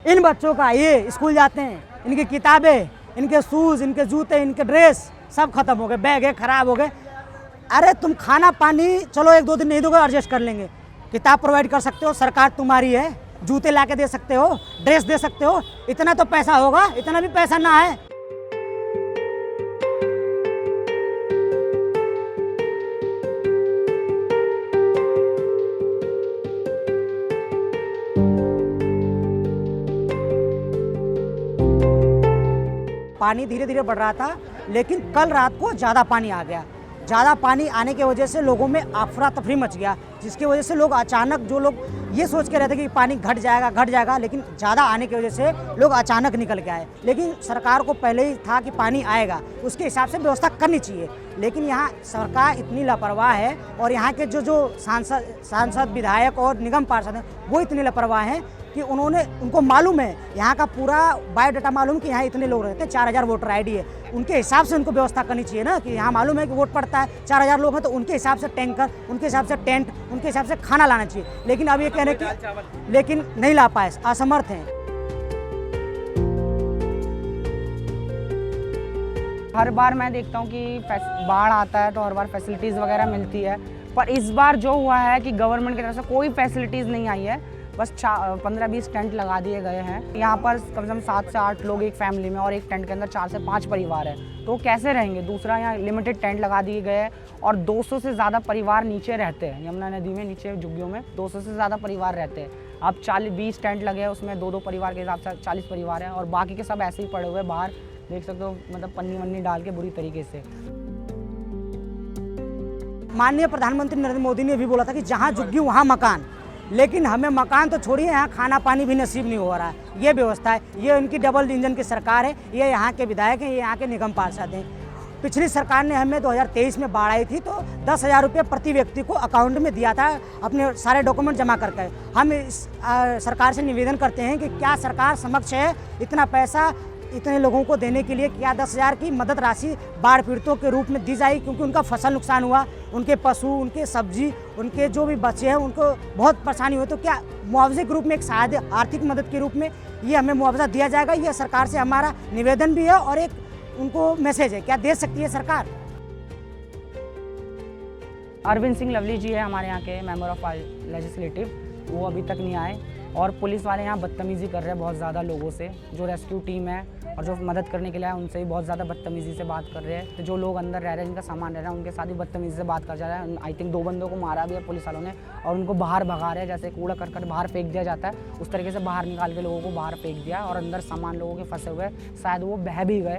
इन बच्चों का ये स्कूल जाते हैं, इनकी किताबें, इनके शूज़, इनके जूते, इनके ड्रेस सब खत्म हो गए, बैग है खराब हो गए। अरे तुम खाना पानी चलो 1-2 दिन नहीं दोगे, एडजस्ट कर लेंगे। किताब प्रोवाइड कर सकते हो, सरकार तुम्हारी है, जूते ला के दे सकते हो, ड्रेस दे सकते हो, इतना तो पैसा होगा, इतना भी पैसा ना है। पानी धीरे धीरे बढ़ रहा था, लेकिन कल रात को ज़्यादा पानी आ गया। ज़्यादा पानी आने की वजह से लोगों में अफरा तफरी मच गया, जिसकी वजह से लोग अचानक, जो लोग ये सोच के रहते कि पानी घट जाएगा, लेकिन ज़्यादा आने की वजह से लोग अचानक निकल के आए। लेकिन सरकार को पहले ही था कि पानी आएगा, उसके हिसाब से व्यवस्था करनी चाहिए। लेकिन यहाँ सरकार इतनी लापरवाह है, और यहाँ के जो सांसद, विधायक और निगम पार्षद हैं, वो इतने लापरवाह हैं कि उनको मालूम है, यहाँ का पूरा बायोडाटा मालूम कि यहाँ इतने लोग रहते हैं, 4000 वोटर आईडी है, उनके हिसाब से उनको व्यवस्था करनी चाहिए ना। कि यहाँ मालूम है कि वोट पड़ता है, 4000 लोग हैं, तो उनके हिसाब से टैंकर, उनके हिसाब से टेंट, उनके हिसाब से खाना लाना चाहिए। लेकिन अब ये कहने की, लेकिन नहीं ला पाए, असमर्थ हैं। हर बार मैं देखता हूँ कि बाढ़ आता है तो हर बार फैसिलिटीज़ वगैरह मिलती है, पर इस बार जो हुआ है कि गवर्नमेंट की तरफ से कोई फैसिलिटीज़ नहीं आई है। बस 15-20 टेंट लगा दिए गए हैं। यहाँ पर कम से कम 7 से 8 लोग एक फैमिली में, और एक टेंट के अंदर 4 से 5 परिवार है, तो कैसे रहेंगे। दूसरा, यहाँ लिमिटेड टेंट लगा दिए गए हैं, और 200 से ज़्यादा परिवार नीचे रहते हैं। यमुना नदी में नीचे झुग्गियों में 200 से ज़्यादा परिवार रहते हैं। अब 20 टेंट लगे हैं, उसमें 2-2 परिवार के हिसाब से 40 परिवार हैं, और बाकी के सब ऐसे ही पड़े हुए बाहर, देख सकते हो, मतलब पन्नी वन्नी डाल के बुरी तरीके से। माननीय प्रधानमंत्री नरेंद्र मोदी ने भी बोला था कि जहाँ झुग्गी वहाँ मकान, लेकिन हमें मकान तो छोड़िए, यहाँ खाना पानी भी नसीब नहीं हो रहा है। ये व्यवस्था है, ये उनकी डबल इंजन की सरकार है, ये यहाँ के विधायक हैं, ये यहाँ के निगम पार्षद हैं। पिछली सरकार ने हमें 2023 में बाढ़ आई थी, तो 10,000 रुपये प्रति व्यक्ति को अकाउंट में दिया था, अपने सारे डॉक्यूमेंट जमा करके। हम इस सरकार से निवेदन करते हैं कि क्या सरकार समक्ष है इतना पैसा इतने लोगों को देने के लिए, क्या 10,000 की मदद राशि बाढ़ पीड़ितों के रूप में दी जाए, क्योंकि उनका फसल नुकसान हुआ, उनके पशु, उनके सब्जी, उनके जो भी बच्चे हैं, उनको बहुत परेशानी हुई। तो क्या मुआवजे के रूप में, एक सहायता आर्थिक मदद के रूप में ये हमें मुआवजा दिया जाएगा? ये सरकार से हमारा निवेदन भी है, और एक उनको मैसेज है, क्या दे सकती है सरकार? अरविंद सिंह लवली जी है हमारे यहाँ के मेंबर ऑफ लेजिस्लेटिव, वो अभी तक नहीं आए, और पुलिस वाले यहाँ बदतमीज़ी कर रहे हैं बहुत ज़्यादा लोगों से। जो रेस्क्यू टीम है और जो मदद करने के लिए आए, उनसे भी बहुत ज़्यादा बदतमीज़ी से बात कर रहे हैं। तो जो लोग अंदर रह रहे हैं, जिनका सामान रह रहा है, उनके साथ भी बदतमीज़ी से बात कर जा रहा है। आई थिंक 2 बंदों को मारा भी है पुलिस वालों ने, और उनको बाहर भगा रहे हैं, जैसे कूड़ा करकट बाहर फेंक दिया जाता है, उस तरीके से बाहर निकाल के लोगों को बाहर फेंक दिया, और अंदर सामान लोगों के फंसे हुए, शायद वो बह भी गए।